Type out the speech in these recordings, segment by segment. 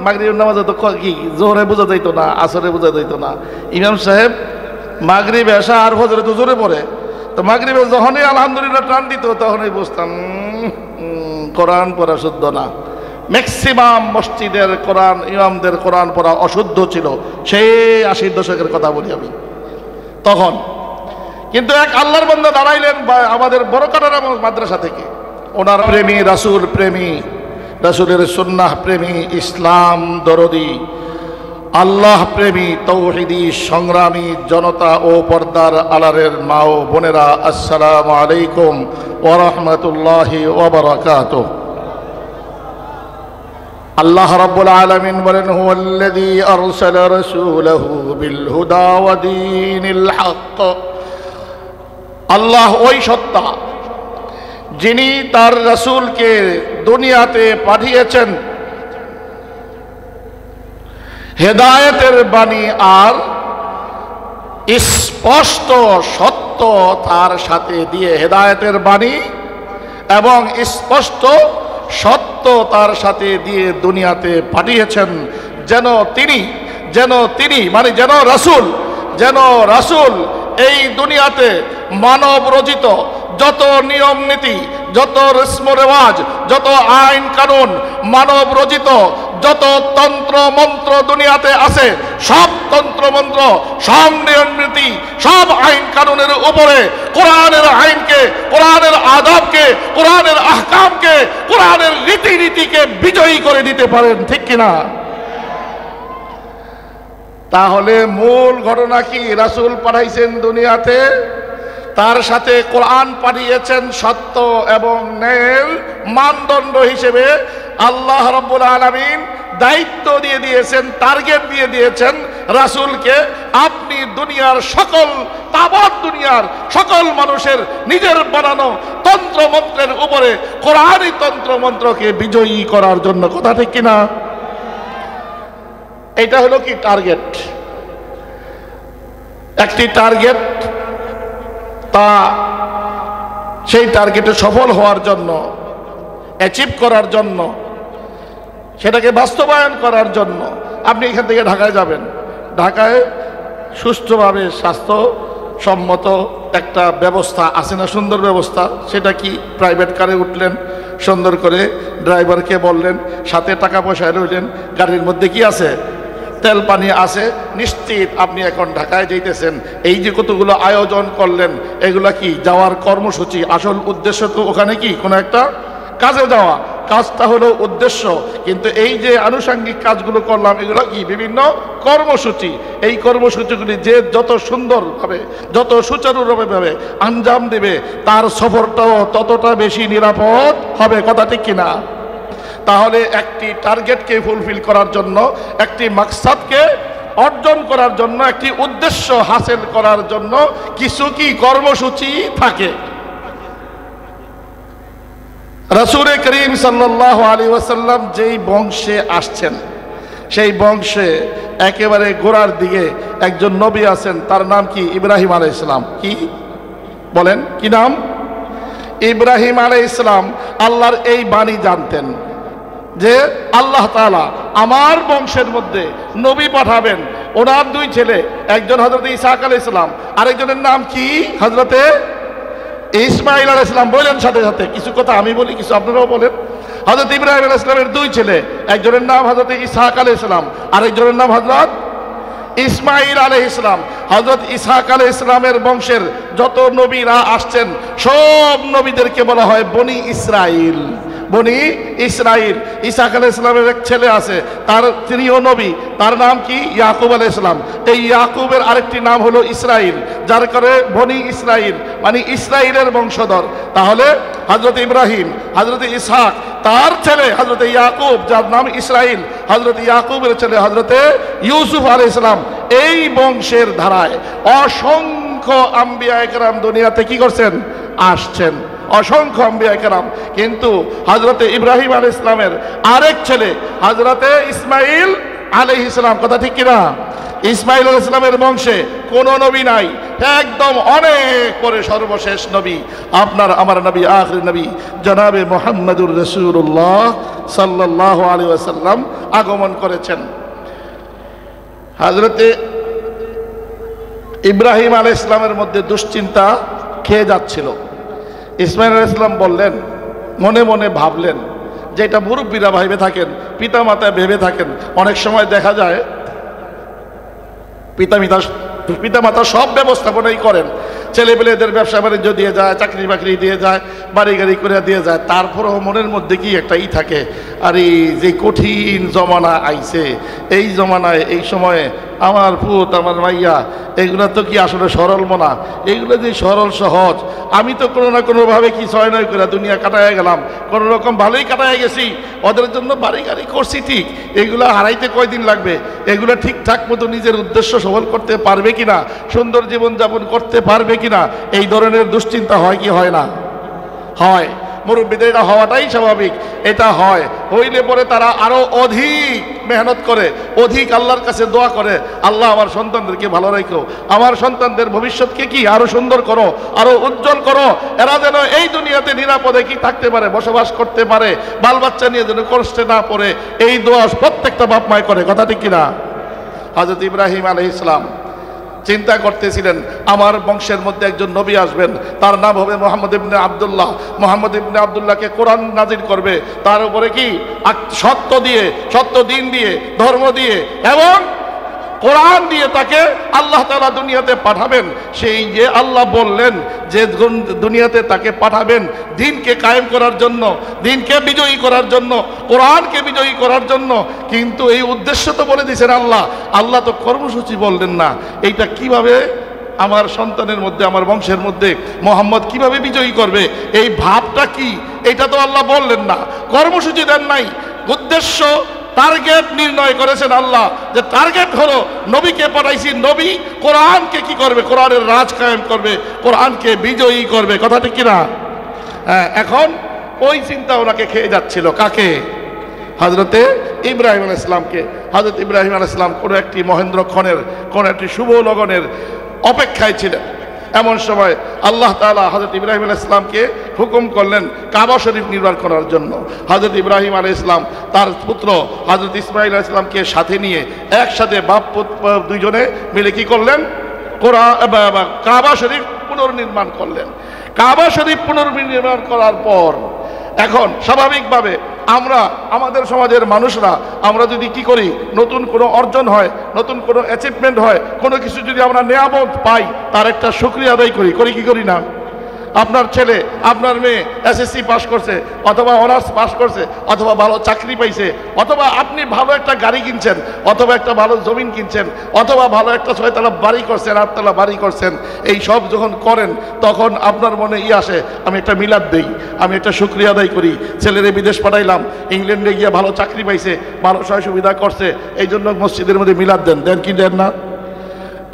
মাগরিবের নামাজে তো কি জোহরে বোঝা যাইতো না, আসরে বোঝা যাইতো না। ইমাম সাহেব মাগরিব এশা আর ফজরে তো জোরে পড়ে, তো মাগরিবে যখনই আলহামদুলিল্লাহ টান দিত তখনই বুঝতাম কোরআন পড়া শুদ্ধ না। ম্যাক্সিমাম মসজিদের কোরআন ইমামদের কোরআন পড়া অশুদ্ধ ছিল, সেই 80 দশকের কথা বলি আমি তখন। কিন্তু এক আল্লাহর বান্দা দাঁড়াইলেন আমাদের বড়কাটারা মাদ্রাসা থেকে, ওনার প্রেমী, রাসূল প্রেমী, রাসূলের সুন্নাহ প্রেমী, ইসলাম দরদি, আল্লাহ প্রেমী, তৌহিদি সংগ্রামী জনতা ও পর্দার আলারের মা ও বোনেরা, আসসালামু আলাইকুম ওয়া রাহমাতুল্লাহি ওয়া বারাকাতুহু। আল্লাহ রাব্বুল আলামিন বলেন, হুয়াল্লাযী আরসালা রাসূলাহু বিল হুদা ওয়া দীনিল হক। আল্লাহ ওই সত্তা যিনি তার রাসূলকে দুনিয়াতে পাঠিয়েছেন হেদায়েতের বাণী আর স্পষ্ট সত্য তার সাথে দিয়ে, হেদায়েতের বাণী এবং স্পষ্ট সত্য তার সাথে দিয়ে দুনিয়াতে পাঠিয়েছেন, যেন তিনি মানে যেন রাসূল এই দুনিয়াতে মানব রচিত যত নিয়ম নীতি, যত রসম রেওয়াজ, যত আইন কানুন, মানব রচিত যত তন্ত্র মন্ত্র দুনিয়াতে আছে, সব তন্ত্র মন্ত্র, সব নিয়ম নীতি, সব আইন কানুনের উপরে কোরআনের আইনকে, কোরআনের আদবকে, কোরআনের আহকামকে, কোরআনের রীতিনীতিকে বিজয়ী করে দিতে পারেন, ঠিক কিনা? তাহলে মূল ঘটনা কি? রাসূল পাঠাইছেন দুনিয়াতে, তার সাথে কোরআন পাঠিয়েছেন সত্য এবং ন্যায়ের মানদণ্ড হিসেবে। আল্লাহ রাব্বুল আলামিন দায়িত্ব দিয়ে দিয়েছেন, টার্গেট দিয়ে দিয়েছেন রাসূলকে, আপনি দুনিয়ার সকল তাবাত দুনিয়ার সকল মানুষের নিজের বানানো তন্ত্রমন্ত্রের উপরে কোরআনী তন্ত্রমন্ত্রকে বিজয়ী করার জন্য, কথা ঠিক কিনা? এটা হলো কি টার্গেট, একটি টার্গেট। তা সেই টার্গেটে সফল হওয়ার জন্য, অ্যাচিভ করার জন্য, সেটাকে বাস্তবায়ন করার জন্য আপনি এখান থেকে ঢাকায় যাবেন। ঢাকায় সুষ্ঠুভাবে স্বাস্থ্যসম্মত একটা ব্যবস্থা আছে না, সুন্দর ব্যবস্থা। সেটা কি? প্রাইভেট কারে উঠলেন, সুন্দর করে ড্রাইভারকে বললেন, সাথে টাকা পয়সা রইলেন, গাড়ির মধ্যে কি আছে? তেল পানি আছে, নিশ্চিত আপনি এখন ঢাকায় যাইতেছেন। এই যে কতগুলো আয়োজন করলেন, এগুলা কি? যাওয়ার কর্মসূচি। আসল উদ্দেশ্য তো ওখানে কি কোনো একটা কাজে যাওয়া, কাজটা হলো উদ্দেশ্য। কিন্তু এই যে আনুষঙ্গিক কাজগুলো করলাম, এগুলো কি? বিভিন্ন কর্মসূচি। এই কর্মসূচিগুলি যে যত সুন্দরভাবে, যত সুচারুভাবে আঞ্জাম দেবে, তার সফরটাও ততটা বেশি নিরাপদ হবে, কথা ঠিক কিনা? তাহলে একটি টার্গেটকে ফুলফিল করার জন্য, একটি মাকসাদকে অর্জন করার জন্য, একটি উদ্দেশ্য হাসিল করার জন্য কিছু কি কর্মসূচি থাকে। রাসূল করিম সাল্লাল্লাহু আলাইহি ওয়াসাল্লাম যেই বংশে আসছেন, সেই বংশে একেবারে গোড়ার দিকে একজন নবী আছেন, তার নাম কি? ইব্রাহিম আলাইহিস সালাম। কি বলেন, কি নাম? ইব্রাহিম আলাইহিস সালাম আল্লাহর এই বাণী জানতেন যে আল্লাহ তাআলা আমার বংশের মধ্যে নবী পাঠাবেন। ওনার দুই ছেলে, একজন হযরত ইসহাক আলাইহিস সালাম, আরেকজনের নাম কি? হযরতে ইসমাঈল আলাইহিস সালাম। বলেন সাথে সাথে, কিছু কথা আমি বলি, কিছু আপনারাও বলেন। হযরত ইব্রাহিম আলাইহিস সালামের দুই ছেলে, একজনের নাম হযরত ইসহাক আলাইহিস সালাম, আরেকজনের নাম হযরত ইসমাঈল আলাইহিস সালাম। হযরত ইসহাক আলাইহিস সালামের বংশের যত নবীরা আসছেন, সব নবীদেরকে বলা হয় বনি ইসরাইল। বনি ইসরাইল। ইসহাক আলাইহিস সালামের এক ছেলে আছে, তিনিও নবী, তার নাম কি? ইয়াকুব আলাইহিস সালাম। এই ইয়াকুবের আরেকটি নাম হলো ইসরাইল, যার করে বনি ইসরাইল মানে ইসরাইলের বংশধর। তাহলে হযরত ইব্রাহিম, হযরত ইসহাক, তার ছেলে হযরত ইয়াকুব, যার নাম ইসরাইল, হযরত ইয়াকুবের ছেলে হযরত ইউসুফ আলাইহিস সালাম। এই বংশের ধারায় অসংখ্য আম্বিয়া কেরাম দুনিয়াতে কি করছেন? আসছেন, অসংখ্য আম্বিয়া কেরাম। কিন্তু হযরতে ইব্রাহিম আলাইহিস সালামের আরেক ছেলে হযরতে ইসমাঈল আলাইহিস সালাম, কথা ঠিক কিনা? ইসমাইল আলাইহিস সালামের বংশে কোনো নবী নাই, একদম অনেক পরে সর্বশেষ নবী আপনার আমার নবী, আখির নবী জনাবে মুহাম্মদুর রাসূলুল্লাহ সাল্লাল্লাহু আলাইহি ওয়াসাল্লাম আগমন করেছেন। হযরতে ইব্রাহিম আলাইহিস সালামের মধ্যে দুশ্চিন্তা খেয়ে যাচ্ছিল। ইসমাইল আলাইহিস সালাম বললেন, মনে মনে ভাবলেন, যেটা মুরব্বীরা ভাবে থাকেন, পিতা মাতা ভেবে থাকেন, অনেক সময় দেখা যায় পিতা মাতা সব ব্যবস্থাপনাই করেন, ছেলেপেলেদের ব্যবসা বাণিজ্য দিয়ে যায়, চাকরি বাকরি দিয়ে যায়, বাড়ি গাড়ি করে দিয়ে যায়, তারপরেও মনের মধ্যে কি একটা থাকে, আর এই যে কঠিন জমানা আইছে, এই জমানায় এই সময়ে আমার পুত আমার মাইয়া এগুলো তো কি আসলে সরল মনা, এগুলো যে সরল সহজ, আমি তো কোনো না কোনোভাবে কি ছয় নয় করে দুনিয়া কাটায় গেলাম, কোনো রকম ভালোই কাটায় গেছি, ওদের জন্য বাড়ি গাড়ি করছি ঠিক, এগুলো হারাইতে কয়দিন লাগবে, এগুলো ঠিকঠাক মতো নিজের উদ্দেশ্য সফল করতে পারবে কিনা, সুন্দর জীবনযাপন করতে পারবে কিনা, এই ধরনের দুশ্চিন্তা হয় কি হয় না? হয়। মুরব্বীদের এটা হওয়াটাই স্বাভাবিক, এটা হয়। হইলে পরে তারা আরো অধিক মেহনত করে, অধিক আল্লাহর কাছে দোয়া করে, আল্লাহ আমার সন্তানদেরকে ভালো রাখো, আমার সন্তানদের ভবিষ্যৎকে কি আরো সুন্দর করো, আরো উজ্জ্বল করো, এরা যেন এই দুনিয়াতে নিরাপদে কি থাকতে পারে, বসবাস করতে পারে, বাল বাচ্চা নিয়ে যেন কষ্টে না পড়ে, এই দোয়া প্রত্যেকটা বাপ মায় করে, কথা ঠিক কিনা? হযরত ইব্রাহিম আলাইহিস সালাম চিন্তা করতেছিলেন, আমার বংশের মধ্যে একজন নবী আসবেন, তার নাম হবে মুহাম্মদ ইবনে আব্দুল্লাহ। মুহাম্মদ ইবনে আব্দুল্লাহকে কোরআন নাজিল করবে, তার উপরে কি সত্য দিয়ে, সত্য দিন দিয়ে, ধর্ম দিয়ে এবং কোরআন দিয়ে তাকে আল্লাহ তাআলা দুনিয়াতে পাঠাবেন। সেই যে আল্লাহ বললেন যে দুনিয়াতে তাকে পাঠাবেন দিনকে কায়েম করার জন্য, দিনকে বিজয়ী করার জন্য, কোরআনকে বিজয়ী করার জন্য, কিন্তু এই উদ্দেশ্য তো বলে দিয়েছেন আল্লাহ, আল্লাহ তো কর্মসূচি বললেন না। এইটা কিভাবে আমার সন্তানের মধ্যে, আমার বংশের মধ্যে মোহাম্মদ কিভাবে বিজয়ী করবে, এই ভাবটা কি, এটা তো আল্লাহ বললেন না, কর্মসূচি দেন নাই। উদ্দেশ্য টার্গেট নির্ণয় করেছেন আল্লাহ, যে টার্গেট হলো নবীকে পাঠাইছি, নবী কোরআনকে কি করবে, কোরআনের রাজ কায়েম করবে, কোরআনকে বিজয়ী করবে, কথা ঠিক কিনা? হ্যাঁ, এখন ওই চিন্তা ওনাকে খেয়ে যাচ্ছিল, কাকে? হযরতে ইব্রাহিম আলাইহিস সালামকে। হযরত ইব্রাহিম আলাইহিস সালাম কোনো একটি মহেন্দ্রক্ষণের, কোনো একটি শুভ লগনের অপেক্ষায় ছিলেন। এমন সময় আল্লাহ তাআলা হযরত ইব্রাহিম আলাইহিস সালামকে হুকুম করলেন কাবা শরীফ নির্মাণ করার জন্য। হযরত ইব্রাহিম আলাইহিস সালাম তার পুত্র হযরত ইসমাঈল আলাইহিস সালামকে সাথে নিয়ে একসাথে বাপ পুত্র দুইজনে মিলে কি করলেন? কাবা শরীফ পুনর্নির্মাণ করলেন। কাবা শরীফ পুনর্নির্মাণ করার পর এখন স্বাভাবিকভাবে আমরা, আমাদের সমাজের মানুষরা, আমরা যদি কি করি, নতুন কোনো অর্জন হয়, নতুন কোনো অ্যাচিভমেন্ট হয়, কোনো কিছু যদি আমরা নিয়ামত পাই, তার একটা শুকরিয়া আদায় করি কি করি না? আপনার ছেলে, আপনার মেয়ে এসএসসি পাস করছে, অথবা অনার্স পাস করছে, অথবা ভালো চাকরি পাইছে, অথবা আপনি ভালো একটা গাড়ি কিনছেন, অথবা একটা ভালো জমিন কিনছেন, অথবা ভালো একটা 6 তলা বাড়ি করছেন, 8 তলা বাড়ি করছেন, এই সব যখন করেন তখন আপনার মনে আসে, আমি একটা মিলাদ দেই, আমি একটা শুকরিয়া আদায় করি, ছেলেরে বিদেশ পাঠাইলাম, ইংল্যান্ডে গিয়ে ভালো চাকরি পাইছে, ভালো সহায় সুবিধা করছে, এই জন্য মসজিদের মধ্যে মিলাদ দেন, দেন কি দেন না?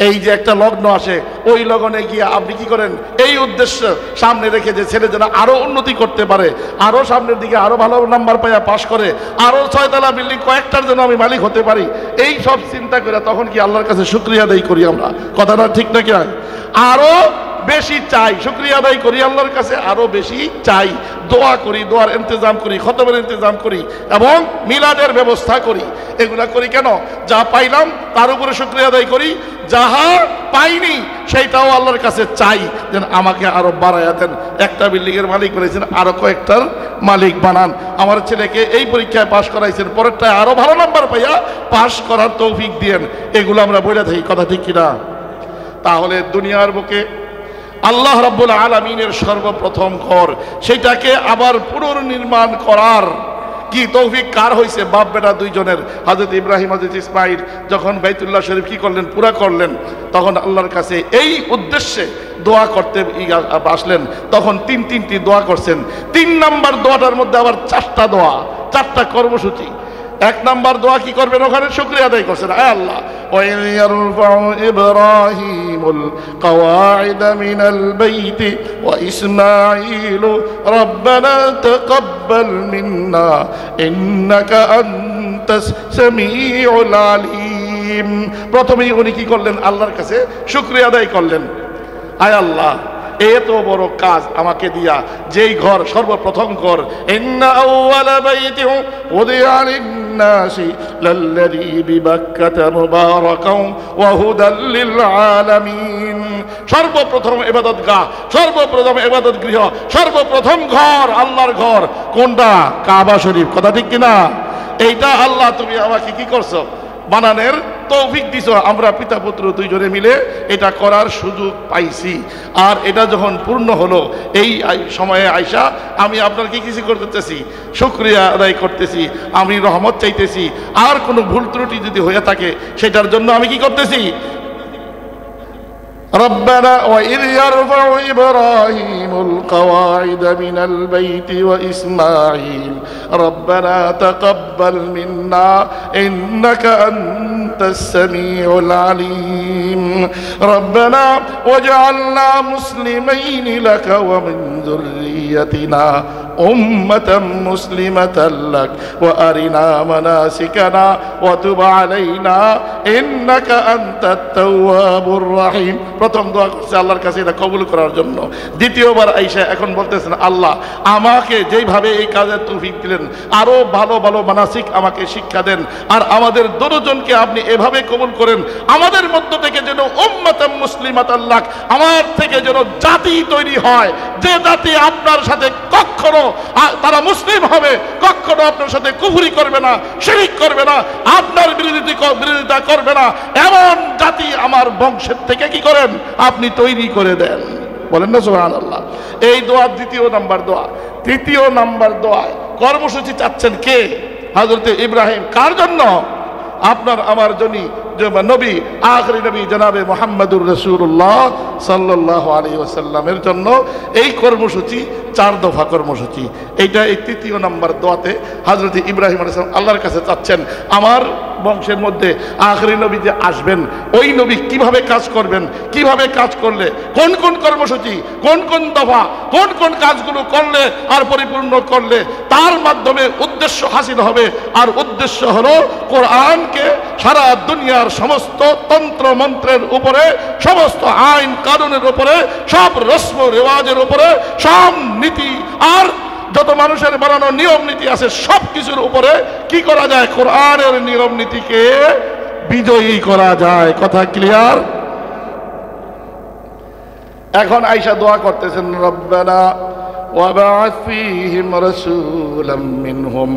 এই যে একটা লগ্ন আসে, ওই লগনে গিয়ে আপনি কি করেন, এই উদ্দেশ্য সামনে রেখে যে ছেলে যেন আরো উন্নতি করতে পারে, আরো সামনের দিকে আরো ভালো নাম্বার পাইয়া পাশ করে, আরো 6 তলা বিল্ডিং কয়েকটার জন্য আমি মালিক হতে পারি, এই সব চিন্তা করে তখন কি আল্লাহর কাছে শুকরিয়া আদায় করি আমরা, কথাটা ঠিক নাকি? আরো বেশি চাই, শুকরিয়া আদায় করি আল্লাহর কাছে, আরো বেশি চাই, দোয়া করি, দোয়ার ইন্তজাম করি, খতমের ইন্তজাম করি এবং মিলাদের ব্যবস্থা করি। এগুলা করি কেন? যা পাইলাম তার উপরে শুকরিয়া আদায় করি, যাহা পাইনি সেইটাও আল্লাহর কাছে চাই, যেন আমাকে আরো বাড়াইয়া দেন। একটা বিল্ডিং এর মালিক বলেছেন, আরো কয়েকটার মালিক বানান। আমার ছেলেকে এই পরীক্ষায় পাশ করাইছেন, পরেরটায় আরো ভালো নাম্বার পাইয়া পাশ করার তৌফিক দিয়েন। এগুলো আমরা বলে থাকি, কথা ঠিক কিনা? তাহলে দুনিয়ার বুকে আল্লাহ রাব্বুল আলামিনের সর্বপ্রথম ঘর, সেটাকে আবার পুনর্নির্মাণ করার কি তৌফিক কার হয়েছে? বাপ বেটা দুইজনের। হযরত ইব্রাহিম, হযরত ইসমাঈল যখন বাইতুল্লাহ শরীফ কি করলেন, পুরা করলেন, তখন আল্লাহর কাছে এই উদ্দেশ্যে দোয়া করতে আসলেন, তখন তিনটি দোয়া করছেন। 3 নাম্বার দোয়াটার মধ্যে আবার 4টা দোয়া, 4টা কর্মসূচি। 1 নাম্বার দোয়া কি করবেন? ওখানে শুকরিয়া আদায় করছেন, আয় আল্লাহ, وَإِذْ يَرْفَعُ إِبْرَاهِيمُ الْقَوَاعِدَ مِنَ الْبَيْتِ وَإِسْمَاعِيلُ رَبَّنَا تَقَبَّلْ مِنَّا إِنَّكَ أَنْتَ السَّمِيعُ الْعَلِيمُ। রহিম। প্রথমেই উনি কি করলেন? আল্লাহর কাছে শুকরিয়া আদায় করলেন, আয় আল্লাহ এত বড় কাজ আমাকে দিয়া, যেই ঘর সর্বপ্রথম ঘর, ইন্না আউওয়ালা বাইতিন উদিআ লিন-নাসি লাল্লাযী বিবাক্কাতা মুবারাকান ওয়া হুদাল লিল আলামিন। সর্বপ্রথম ইবাদতগাহ, সর্বপ্রথম ইবাদত গৃহ, সর্বপ্রথম ঘর, আল্লাহর ঘর কোনটা? কাবা শরীফ। কথা ঠিক কিনা? এইটা আল্লাহ তুমি আমাকে কি করছো? বানানোর তৌফিক দিছো। আমরা পিতা পুত্র দুইজনে মিলে এটা করার সুযোগ পাইছি। আর এটা যখন পূর্ণ হলো, এই সময়ে আয়সা আমি আপনার কি কিছু করতেছি? শুকরিয়া আদায় করতেছি, আমি রহমত চাইতেছি। আর কোনো ভুল ত্রুটি যদি হয়ে থাকে সেটার জন্য আমি কি করতেছি? ربنا وإذ يرفع إبراهيم القواعد من البيت وإسماعيل ربنا تقبل منا إنك أنت السميع العليم ربنا واجعلنا مسلمين لك ومن ذريتنا أمة مسلمة لك وأرنا مناسكنا وتب علينا إنك أنت التواب الرحيم। প্রথম দোয়া করছে আল্লাহর কাছে এটা কবুল করার জন্য। দ্বিতীয়বার আয়েশা এখন বলতেছেন, আল্লাহ আমাকে যেইভাবে এই কাজের তৌফিক দিলেন, আরো ভালো ভালো মানাসিক আমাকে শিক্ষা দেন। আর আমাদের দুজনকে আপনি এভাবে কবুল করেন, আমাদের মধ্য থেকে যেন উম্মাতাম মুসলিমাতান লাক, আমার থেকে যেন জাতি তৈরি হয়, যে জাতি আপনার সাথে কখনো তারা মুসলিম হবে, কখনো আপনার সাথে কুফরি করবে না, শিরক করবে না, আপনার বিরোধিতা করবে না, এমন জাতি আমার বংশের থেকে কি করেন? আপনি তৈরি করে দেন। বলেন না সুবহানাল্লাহ। এই দোয়া দ্বিতীয় নাম্বার দোয়া। তৃতীয় নাম্বার দোয়ায় কর্মসূচি চাচ্ছেন কে? হযরত ইব্রাহিম। কার জন্য? আপনার আমার জন্য, নবী, আখরি নবী জনাবে মুহাম্মদুর রাসূলুল্লাহ সাল্লাল্লাহু আলাইহি ওয়াসাল্লামের জন্য এই কর্মসূচি 4 দফা কর্মসূচি। এইটা এই তৃতীয় নাম্বার দোয়াতে হযরত ইব্রাহিম আলাইহিস সালাম আল্লাহর কাছে চাচ্ছেন, আমার বংশের মধ্যে আখরি নবী যে আসবেন, ওই নবী কিভাবে কাজ করবেন, কিভাবে কাজ করলে, কোন কোন কর্মসূচি, কোন কোন দফা, কোন কোন কাজগুলো করলে আর পরিপূর্ণ করলে তার মাধ্যমে উদ্দেশ্য হাসিল হবে। আর উদ্দেশ্য হলো কোরআনকে সারা দুনিয়ার সমস্ত তন্ত্র মন্ত্রের উপরে, সমস্ত আইন কানুনের উপরে, সব রসম রেওয়াজের উপরে, সব নীতি আর যত মানুষের বানানো নিয়ম নীতি আছে সব কিছুর উপরে কি করা যায়? কোরআনের নিয়ম নীতিকে বিজয়ী করা যায়। কথা ক্লিয়ার? এখন আয়েশা দোয়া করতেছেন, রব্বানা وابعث فيهم رسولا منهم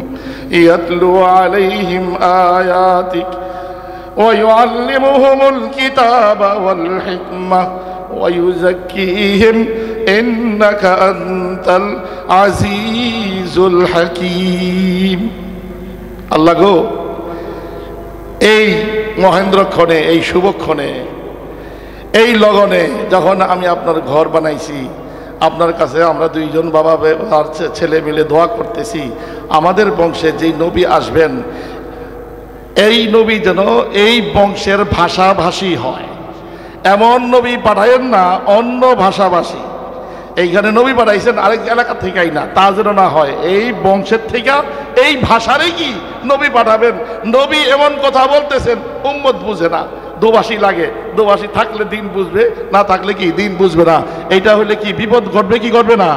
يتلو عليهم آياتك ويعلمهم الكتاب والحكمة ويزكيهم إنك أنت العزيز الحكيم। আল্লাহ গো, এই মহেন্দ্রক্ষণে, এই শুভক্ষণে, এই লগনে যখন আমি আপনার ঘর বানাইছি, আপনার কাছে আমরা দুইজন বাবা আর ছেলে মিলে দোয়া করতেছি, আমাদের বংশে যেই নবী আসবেন, এই নবী যেন এই বংশের ভাষাভাষী হয়। এমন নবী পাঠায়েন না অন্য ভাষাভাষী। এইখানে নবী পাঠাইছেন আরেক এলাকা থেকেই না, তা যেন না হয়, এই বংশের থেকে এই ভাষারই কি নবী পাঠাবেন। নবী এমন কথা বলতেছেন উম্মত বুঝে না, দোভাষী লাগে। দোভাষী থাকলে দিন বুঝবে, না থাকলে কি দিন বুঝবে না। এইটা হলে কি বিপদ ঘটবে কি ঘটবে না?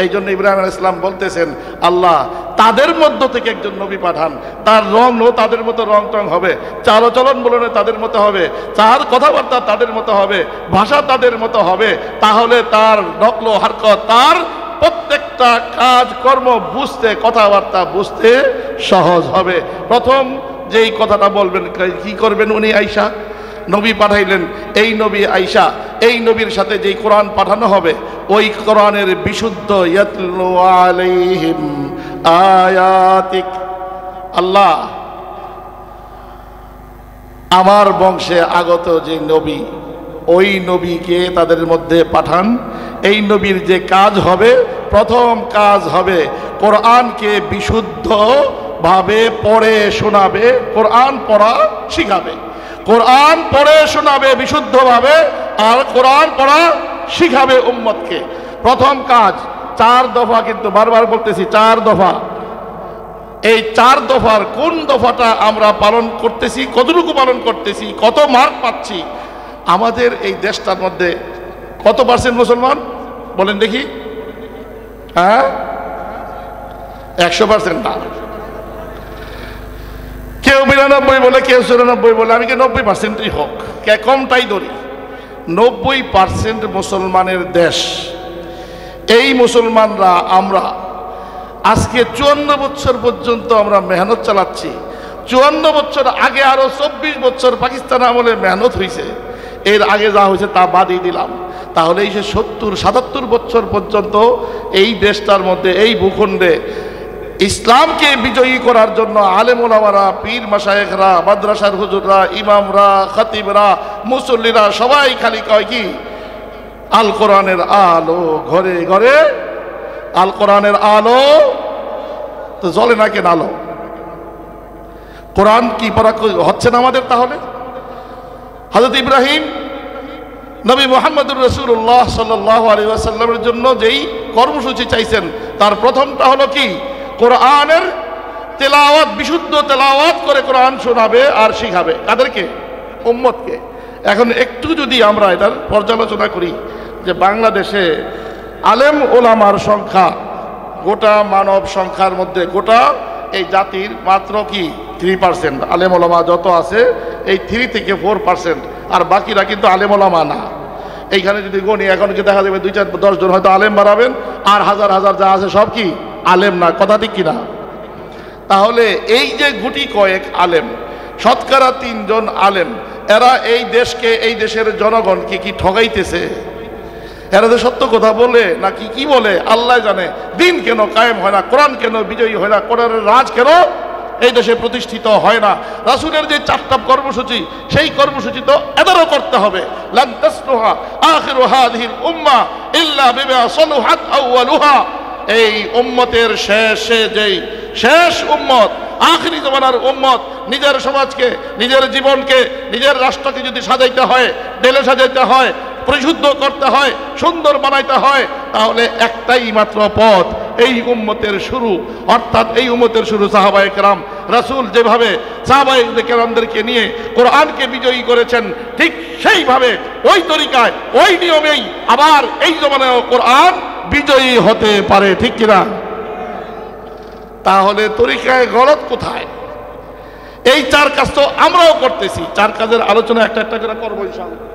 এই জন্য ইব্রাহিম আলাইহিস সালাম বলতেছেন, আল্লাহ তাদের মধ্য থেকে একজন নবী পাঠান, তার রঙও তাদের মতো রং টং হবে, চালচলন বলনে তাদের মতো হবে, তার কথাবার্তা তাদের মতো হবে, ভাষা তাদের মতো হবে। তাহলে তার নকল হারকত, তার প্রত্যেকটা কাজ কর্ম বুঝতে, কথাবার্তা বুঝতে সহজ হবে। প্রথম যেই কথাটা বলবেন, কি করবেন উনি? আয়েশা নবী পাঠাইলেন, এই নবী আয়েশা, এই নবীর সাথে যেই কোরআন পাঠানো হবে, ওই কোরআনের বিশুদ্ধ ইয়াতলু আলাইহিম আয়াতিক। আল্লাহ আমার বংশে আগত যে নবী, ওই নবীকে তাদের মধ্যে পাঠান। এই নবীর যে কাজ হবে, প্রথম কাজ হবে কোরআনকে বিশুদ্ধ ভাবে পড়ে শোনাবে, কোরআন পড়া শিখাবে, কোরআন পড়ে শোনাবে বিশুদ্ধভাবে, আর কোরআন পড়া শিখাবে উম্মতকে। প্রথম কাজ 4 দফা, কিন্তু বারবার বলতেছি 4 দফা। এই 4 দফার কোন দফাটা আমরা পালন করতেছি, কতটুকু পালন করতেছি, কত মার্ক পাচ্ছি? আমাদের এই দেশটার মধ্যে কত পার্সেন্ট মুসলমান বলেন দেখি? হ্যাঁ, 100% না। কেউ 92 বলে, কেউ 94 বলে, আমি কি 90%ই হোক, কে কমটাই ধরি। 90% মুসলমানের দেশ। এই মুসলমানরা আমরা আজকে 54 বছর পর্যন্ত আমরা মেহনত চালাচ্ছি। 54 বছর আগে আরো 24 বছর পাকিস্তান আমলে মেহনত হয়েছে, এর আগে যা হয়েছে তা বাদই দিলাম। তাহলে এই যে 70-77 বছর পর্যন্ত এই দেশটার মধ্যে, এই ভূখণ্ডে ইসলামকে বিজয়ী করার জন্য আলেম ওলামারা, পীর মাশায়েখরা, মাদ্রাসার হুজুররা, ইমামরা, খতিবরা, মুসল্লিরা সবাই খালি কয় কি? আল কোরআনের আলো ঘরে ঘরে, আল কোরআনের আলো। তো জ্বলে না কেন আলো? কোরআন কি পড়া হচ্ছে না আমাদের? তাহলে হযরত ইব্রাহিম নবী মুহাম্মদুর রাসূলুল্লাহ সাল্লাল্লাহু আলাইহি ওয়াসাল্লামের জন্য যেই কর্মসূচি চাইছেন, তার প্রথমটা হলো কি? কোরআনের তেলাওয়াত, বিশুদ্ধ তেলাওয়াত করে কোরআন শোনাবে আর শিখাবে। কাদেরকে? উম্মতকে। এখন একটু যদি আমরা এটার পর্যালোচনা করি যে বাংলাদেশে আলেম ওলামার সংখ্যা গোটা মানব সংখ্যার মধ্যে, গোটা এই জাতির মাত্র কি 3%। আলেম ওলামা যত আছে এই 3 থেকে 4%, আর বাকিরা কিন্তু আলেম ওলামা না। এইখানে যদি গণি, এখন কি দেখা যাবে 2-4-10 জন হয়তো আলেম বাড়াবেন, আর হাজার হাজার যা আছে সব কি? আলেম না। কথা ঠিক কিনা? তাহলে এই যে গুটি কয়েক আলেম, শতকরা 3 জন আলেম, এরা এই দেশকে, এই দেশের জনগণকে কি ঠগাইতেছে? এরা যে সত্য কথা বলে নাকি কি বলে আল্লাহ জানে। দিন কেন কায়েম হয় না? কোরআন কেন বিজয়ী হয় না? কোরআনের রাজ কেন এই দেশে প্রতিষ্ঠিত হয় না? রাসূলের যে 4টা কর্মসূচি, সেই কর্মসূচি তো এদেরও করতে হবে। লান তাসলুহা আখিরু হাযিহিল উম্মাহ ইল্লা বিমা সালুহাত আউয়ালুহা। এই উম্মতের শেষে যেই শেষ উম্মত, আখিরি জমানার উম্মত, নিজের সমাজকে, নিজের জীবনকে, নিজের রাষ্ট্রকে যদি সাজাইতে হয়, ঢেলে সাজাইতে হয়, পরিশুদ্ধ করতে হয়, সুন্দর বানাইতে হয়, তাহলে একটাই মাত্র পথ, এই উম্মতের শুরু। অর্থাৎ এই উম্মতের শুরু সাহাবায়ে কেরাম। রাসূল যেভাবে সাহাবায়ে কেরামদেরকে নিয়ে কোরআনকে বিজয়ী করেছেন, ঠিক সেইভাবে, ওই তরিকায়, ওই নিয়মেই আবার এই জমানায় কোরআন বিজয়ী হতে পারে। ঠিক কিনা? তাহলে তরিকায় গলত কোথায়? এই 4 কাজ তো আমরাও করতেছি। 4 কাজের আলোচনা একটা একটা করে করবো ইনশাআল্লাহ।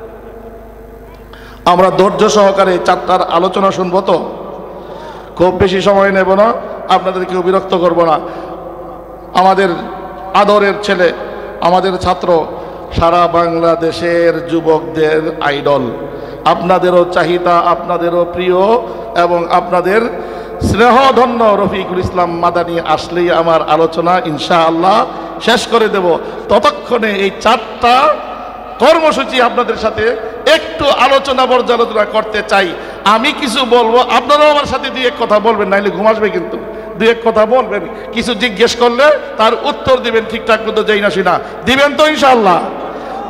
আমরা ধৈর্য সহকারে 4টার আলোচনা শুনবো, তো খুব বেশি সময় নেব না, আপনাদেরকেও বিরক্ত করব না। আমাদের আদরের ছেলে, আমাদের ছাত্র, সারা বাংলাদেশের যুবকদের আইডল, আপনাদেরও চাহিদা, আপনাদেরও প্রিয় এবং আপনাদের স্নেহধন্য রফিকুল ইসলাম মাদানী আসলেই আমার আলোচনা ইনশাআল্লাহ শেষ করে দেব। ততক্ষণে এই 4টা কর্মসূচি আপনাদের সাথে একটু আলোচনা পর্যালোচনা করতে চাই। আমি কিছু বলবো, আপনারাও আমার সাথে 2-1 কথা বলবেন, নাইলে ঘুম আসবে। কিন্তু 2-1 কথা বলবেন, কিছু জিজ্ঞেস করলে তার উত্তর দিবেন ঠিকঠাক মতো, যেই না সেনা দিবেন তো ইনশাআল্লাহ?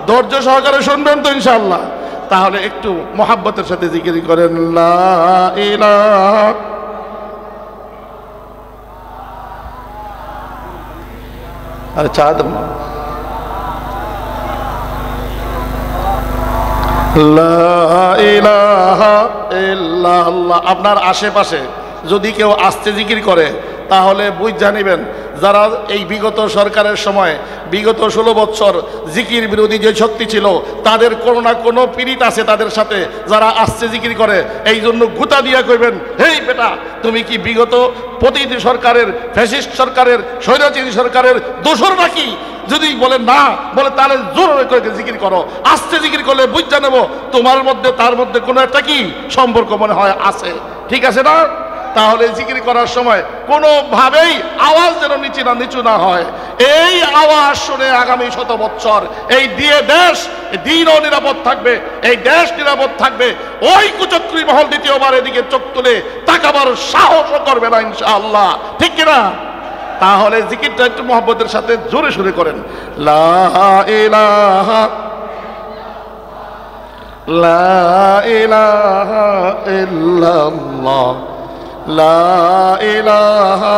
ধৈর্য সহকারে শুনবেন তো ইনশাআল্লাহ? তাহলে একটু মোহাব্বতের সাথে জিকির করেন, লা ইলাহা আরে চাঁদ লা ইলাহা ইল্লাল্লাহ। আপনার আশেপাশে যদি কেউ আস্তে জিকির করে, তাহলে বুঝ জানিবেন যারা এই বিগত সরকারের সময়, বিগত 16 বছর জিকির বিরোধী যে শক্তি ছিল, তাদের কোনো না কোনো পীড়িত আছে তাদের সাথে, যারা আস্তে জিকির করে। এই জন্য গুতা দিয়া কইবেন, হেই বেটা, তুমি কি বিগত প্রতিটি সরকারের, ফ্যাসিস্ট সরকারের, স্বৈরাচারী সরকারের দোসর নাকি? যদি বলে না, বলে তাহলে জোর করে জিকির করো। আস্তে জিকির করলে বুঝা নেব তোমার মধ্যে তার মধ্যে কোনো একটা কি সম্পর্ক মনে হয় আছে। ঠিক আছে না? তাহলে জিকির করার সময় কোনোভাবেই আওয়াজ যেন নিচু না হয়। এই আওয়াজ শুনে আগামী 100 বছর এই দেশ, দিনও নিরাপদ থাকবে, এই দেশ নিরাপদ থাকবে। ওই কুচক্রী মহল দ্বিতীয়বার এদিকে চোখ তুলে তাকাবার সাহসও করবে না ইনশাআল্লাহ। ঠিক কিনা? তাহলে জিকিরটা একটু মহব্বতের সাথে জোরে সুরে করেন, লা ইলাহা লা ইলাহা ইল্লাল্লাহ, লা ইলাহা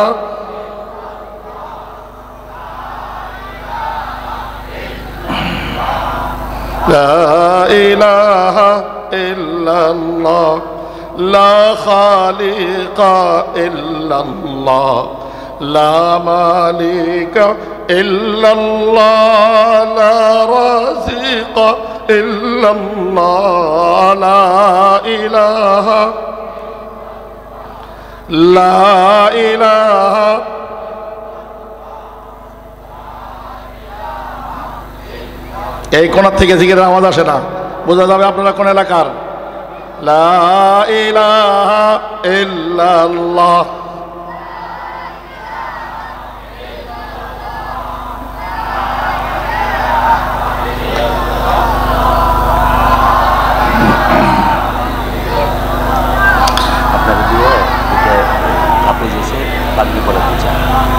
লা ইলাহা ইল্লাল্লাহ লা খালিকা ইল্লাল্লাহ লা মালিকা ইল্লাল্লাহ লা রাযিকা ইল্লাল্লাহ লা ইলাহা লা ইলাহা এই কোণার থেকে জিকিরের আওয়াজ আসে না, বোঝা যাবে আপনারা কোন এলাকার। লা ইলাহা ইল্লাল্লাহ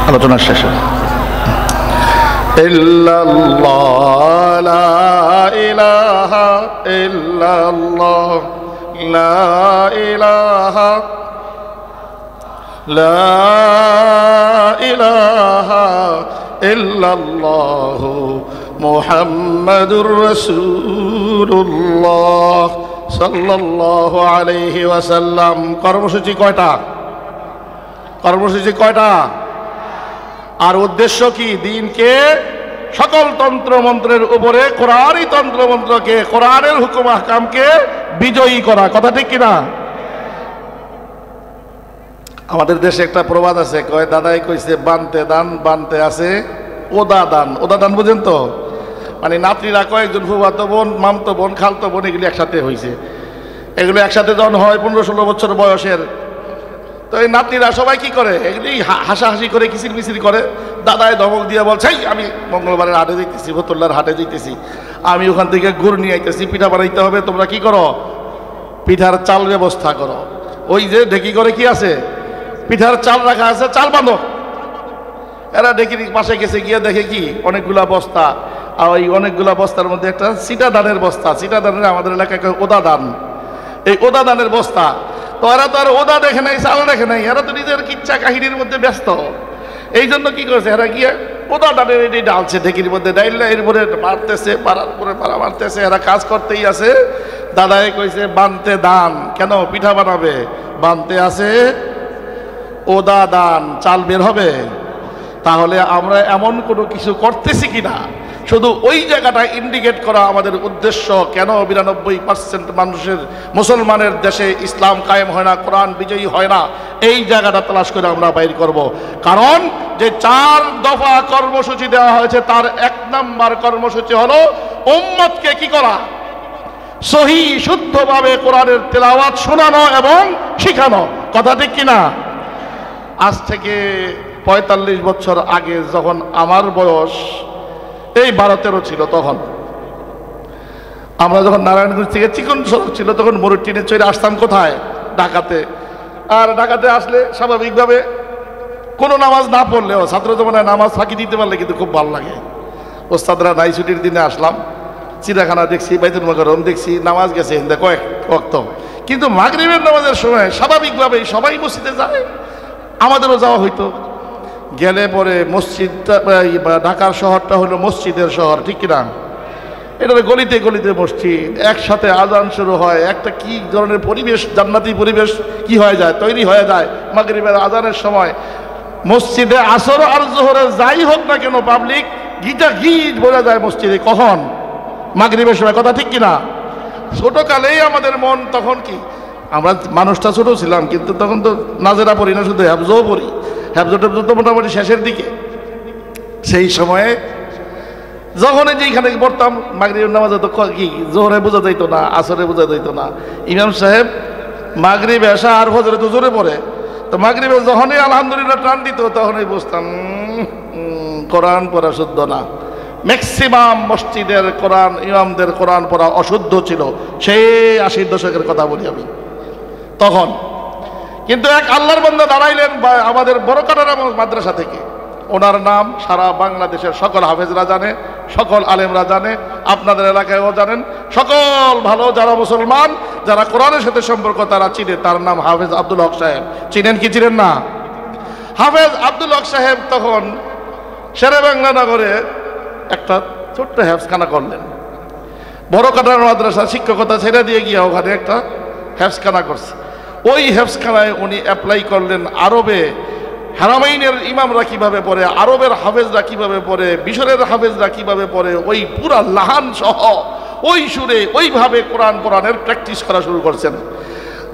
আলোচনা শেষে ইল্লাল্লাহ লা ইলাহা ইল্লাল্লাহ লা ইলাহা লা ইলাহা ইল্লাল্লাহ মুহাম্মাদুর রাসূলুল্লাহ সাল্লাল্লাহু আলাইহি ওয়াসাল্লাম। কর্মসূচি কয়টা? কর্মসূচি কয়টা? আর উদ্দেশ্য কি? দিনকে সকল তন্ত্রমন্ত্রের উপরে কোরআনই তন্ত্রমন্ত্রকে, কোরআনের হুকুম আহকামকে বিজয়ী করা। কথা ঠিক কিনা? আমাদের দেশে একটা প্রবাদ আছে, কয় দাদাই কইছে বানতে দান বানতে আছে ওদা দান। ওদা দান বুঝেন তো? মানে নাতিরা কয়েকজন ফুফাতো বোন, মামতো বোন, খালতো বোন, এগুলি একসাথে হয়েছে। এগুলো একসাথে যখন হয় 15-16 বছর বয়সের, তো এই নাতিরা সবাই কি করে? এগুলি হাসাহাসি করে, কিচির মিচির করে। দাদায় ধমক দিয়ে বলছে, আমি মঙ্গলবারের হাটে যাইতেছি, ফতুল্লার হাটে যাইতেছি, আমি ওখান থেকে গুড় নিয়ে আইতেছি, পিঠা বানাইতে হবে, তোমরা কি করো? পিঠার চাল ব্যবস্থা করো। ওই যে ঢেকি করে কি আছে, পিঠার চাল রাখা আছে, চাল বাঁধো। এরা ঢেকির পাশে গেছে, গিয়ে দেখে কি অনেকগুলা বস্তা, আর ওই অনেকগুলা বস্তার মধ্যে একটা সিটা ধানের বস্তা। সিটা ধানের আমাদের এলাকায় ওদা ধান, এই ওদা ধানের বস্তা। তো এরা তো আর ওদা দেখে নাই, চাল দেখে নাই, এরা তো নিজের কিচ্ছা কাহিনীর মধ্যে ব্যস্ত। এই জন্য কি করেছে, এরা গিয়ে ওদা ধানের এটি ডালছে ঢেকির মধ্যে, ডাইলে এরপরে মারতেছে, পাড়ার পরে পাড়া মারতেছে, এরা কাজ করতেই আছে। দাদাই কইছে বানতে দান, কেন? পিঠা বানাবে। বানতে আছে ওদা দান, চাল বের হবে। তাহলে আমরা এমন কোনো কিছু করতেছি কিনা, শুধু ওই জায়গাটা ইন্ডিকেট করা আমাদের উদ্দেশ্য। কেন 92% মানুষের, মুসলমানের দেশে ইসলাম কায়েম হয় না, কোরআন বিজয়ী হয় না, এই জায়গাটা তালাশ করে আমরা বাইর করব। কারণ যে 4 দফা কর্মসূচি দেওয়া হয়েছে, তার 1 নাম্বার কর্মসূচি হলো উম্মতকে কি করা? সহি শুদ্ধভাবে কোরআনের তেলাওয়াত শোনানো এবং শিখানো। কথা ঠিক কিনা? আজ থেকে 45 বছর আগে যখন আমার বয়স এই 12-13 ছিল, তখন আমরা যখন নারায়ণগঞ্জ থেকে চিকন সড়ক ছিল, তখন মোড়ের ট্রেনে চড়ে আসতাম কোথায়? ঢাকাতে। আর ঢাকাতে আসলে স্বাভাবিকভাবে কোনো নামাজ না পড়লেও, ছাত্র জীবনে নামাজ ফাঁকি দিতে পারলে কিন্তু খুব ভালো লাগে। ওস্তাদরা নাই, ছুটির দিনে আসলাম, চিড়িয়াখানা দেখছি, বাইতুল মুকাররম দেখছি, নামাজ গেছে কয়েক ওয়াক্ত। কিন্তু মাগরিবের নামাজের সময় স্বাভাবিকভাবেই সবাই মসজিদে যায়, আমাদেরও যাওয়া হইতো। গেলে পরে মসজিদটা, ঢাকার শহরটা হলো মসজিদের শহর, ঠিক কিনা? এটা গলিতে গলিতে মসজিদ, একসাথে আজান শুরু হয়, একটা কি ধরনের পরিবেশ, জান্নাতি পরিবেশ কি হয়ে যায়, তৈরি হয়ে যায় মাগরিবের আজানের সময়। মসজিদে আসর আর জোহরে যাই হোক না কেন, পাবলিক গিটা গিট বোঝা যায় মসজিদে কখন? মাগরিবের সময়। কথা ঠিক কিনা? ছোটকালেই আমাদের মন তখন কি, আমরা মানুষটা ছোট ছিলাম, কিন্তু তখন তো নাজেরা পড়ি না, শুধু হ্যাফজও পড়ি। হ্যাফজটা তো মোটামুটি শেষের দিকে। সেই সময়ে যখন যেখানে পড়তাম, মাগরিবের নামাজে তো কি জোহরে বোঝা যাইতো না, আসরে বোঝা যাইতো না। ইমাম সাহেব মাগরিব, এশা আর ফজরে তো জোরে পড়ে, তো মাগরিবে যখনই আলহামদুলিল্লাহ টান দিত, তখনই বুঝতাম কোরআন পড়া শুদ্ধ না। ম্যাক্সিমাম মসজিদের কোরআন, ইমামদের কোরআন পড়া অশুদ্ধ ছিল, সেই 80-র দশকের কথা বলি আমি। তখন কিন্তু এক আল্লাহর বান্দা দাঁড়াইলেন আমাদের বড়কাটারা মাদ্রাসা থেকে। ওনার নাম সারা বাংলাদেশের সকল হাফেজরা জানে, সকল আলেমরা জানে, আপনাদের এলাকায়ও জানেন, সকল ভালো যারা মুসলমান, যারা কোরআনের সাথে সম্পর্ক তারা চিনে। তার নাম হাফেজ আব্দুল হক সাহেব। চিনেন কি চিনেন না? হাফেজ আব্দুল হক সাহেব তখন শেরেবাংলা নগরে একটা ছোট্ট হেফজখানা করলেন। বড় কাটার মাদ্রাসা শিক্ষকতা ছেড়ে দিয়ে গিয়ে ওখানে একটা হেফজখানা করছে। ওই হেফজখানায় উনি অ্যাপ্লাই করলেন আরবে হারামাইনের ইমামরা কিভাবে পড়ে, আরবের হাফেজরা কিভাবে পড়ে, মিশরের হাফেজরা কিভাবে পড়ে, ওই পুরা লাহান সহ ওই সুরে ওইভাবে কোরআনের প্র্যাকটিস করা শুরু করছেন।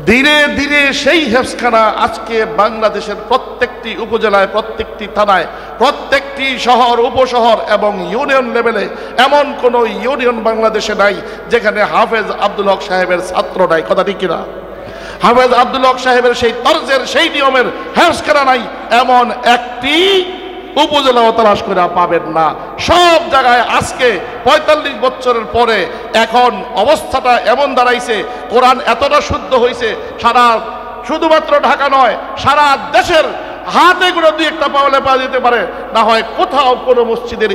ধীরে ধীরে সেই হেফজখানা আজকে বাংলাদেশের প্রত্যেকটি উপজেলায়, প্রত্যেকটি থানায়, প্রত্যেকটি শহর উপশহর এবং ইউনিয়ন লেভেলে এমন কোনো ইউনিয়ন বাংলাদেশে নাই যেখানে হাফেজ আব্দুল হক সাহেবের ছাত্র নাই। কথা ঠিক কিনা? হাফেজ আব্দুল হক সাহেবের সেই তরজের সেই নিয়মের হেফজখানা নাই এমন একটি উপজেলাও তালাশ করে পাবেন না। সব জায়গায় আজকে ৪৫ বছরের পরে এখন অবস্থাটা এমন দাঁড়াইছে, কোরআন এতটা শুদ্ধ হয়েছে, সারা শুধুমাত্র ঢাকা নয়, সারা দেশের হাতে করে দুই একটা পাওয়া যেতে পারে, না হয় কোথাও কোনো মসজিদের